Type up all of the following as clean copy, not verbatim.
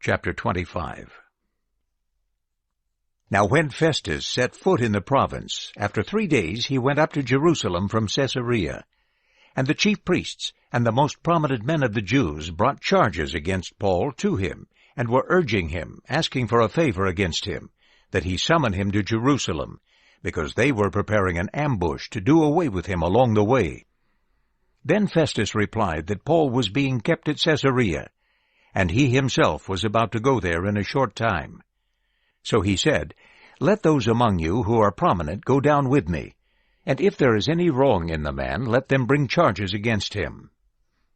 Chapter 25. Now when Festus set foot in the province, after 3 days he went up to Jerusalem from Caesarea. And the chief priests and the most prominent men of the Jews brought charges against Paul to him, and were urging him, asking for a favor against him, that he summon him to Jerusalem, because they were preparing an ambush to do away with him along the way. Then Festus replied that Paul was being kept at Caesarea, and he himself was about to go there in a short time. So he said, "Let those among you who are prominent go down with me, and if there is any wrong in the man, let them bring charges against him."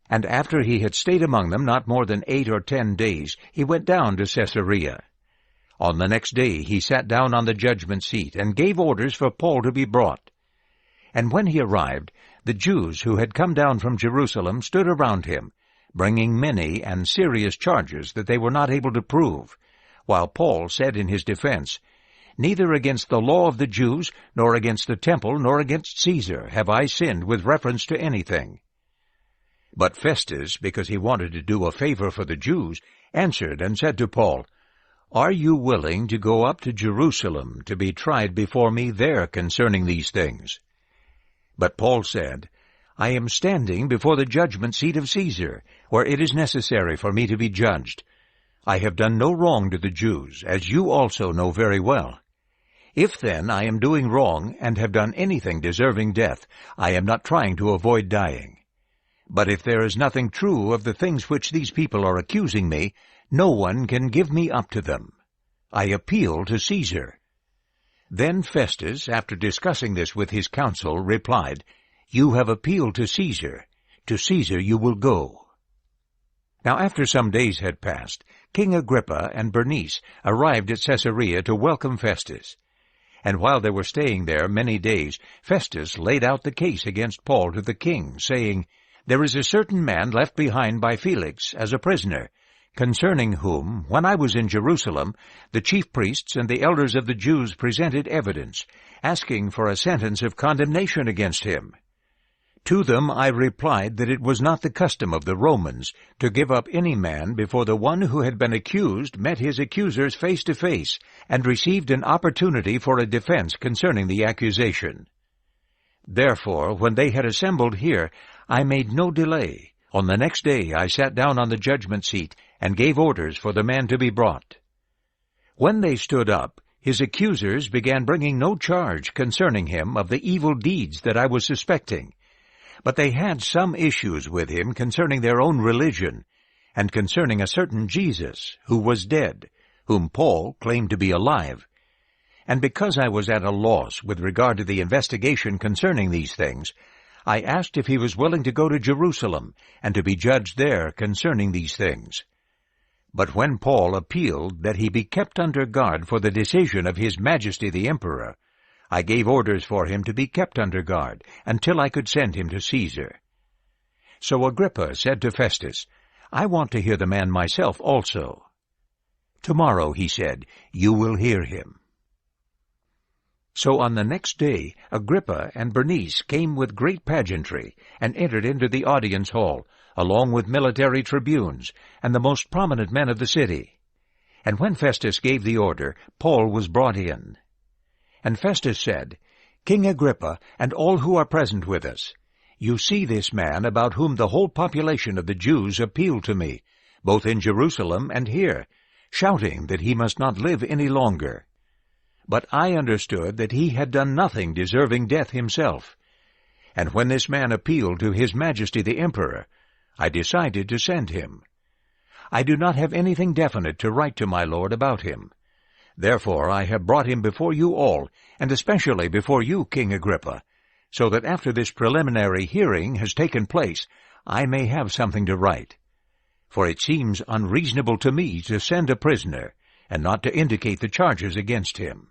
And after he had stayed among them not more than 8 or 10 days, he went down to Caesarea. On the next day he sat down on the judgment seat, and gave orders for Paul to be brought. And when he arrived, the Jews who had come down from Jerusalem stood around him, bringing many and serious charges that they were not able to prove, while Paul said in his defense, "Neither against the law of the Jews, nor against the temple, nor against Caesar have I sinned with reference to anything." But Festus, because he wanted to do a favor for the Jews, answered and said to Paul, "Are you willing to go up to Jerusalem to be tried before me there concerning these things?" But Paul said, "I am standing before the judgment seat of Caesar, where it is necessary for me to be judged. I have done no wrong to the Jews, as you also know very well. If then I am doing wrong and have done anything deserving death, I am not trying to avoid dying. But if there is nothing true of the things which these people are accusing me, no one can give me up to them. I appeal to Caesar." Then Festus, after discussing this with his council, replied, "You have appealed to Caesar. To Caesar you will go." Now after some days had passed, King Agrippa and Bernice arrived at Caesarea to welcome Festus. And while they were staying there many days, Festus laid out the case against Paul to the king, saying, "There is a certain man left behind by Felix as a prisoner, concerning whom, when I was in Jerusalem, the chief priests and the elders of the Jews presented evidence, asking for a sentence of condemnation against him. To them I replied that it was not the custom of the Romans to give up any man before the one who had been accused met his accusers face to face, and received an opportunity for a defense concerning the accusation. Therefore, when they had assembled here, I made no delay. On the next day I sat down on the judgment seat, and gave orders for the man to be brought. When they stood up, his accusers began bringing no charge concerning him of the evil deeds that I was suspecting. But they had some issues with him concerning their own religion, and concerning a certain Jesus, who was dead, whom Paul claimed to be alive. And because I was at a loss with regard to the investigation concerning these things, I asked if he was willing to go to Jerusalem, and to be judged there concerning these things. But when Paul appealed that he be kept under guard for the decision of His Majesty the Emperor, I gave orders for him to be kept under guard, until I could send him to Caesar. So Agrippa said to Festus, "I want to hear the man myself also." "Tomorrow," he said, "you will hear him." So on the next day Agrippa and Bernice came with great pageantry, and entered into the audience hall, along with military tribunes, and the most prominent men of the city. And when Festus gave the order, Paul was brought in. And Festus said, "King Agrippa, and all who are present with us, you see this man about whom the whole population of the Jews appealed to me, both in Jerusalem and here, shouting that he must not live any longer. But I understood that he had done nothing deserving death himself. And when this man appealed to His Majesty the Emperor, I decided to send him. I do not have anything definite to write to my lord about him. Therefore I have brought him before you all, and especially before you, King Agrippa, so that after this preliminary hearing has taken place, I may have something to write. For it seems unreasonable to me to send a prisoner, and not to indicate the charges against him."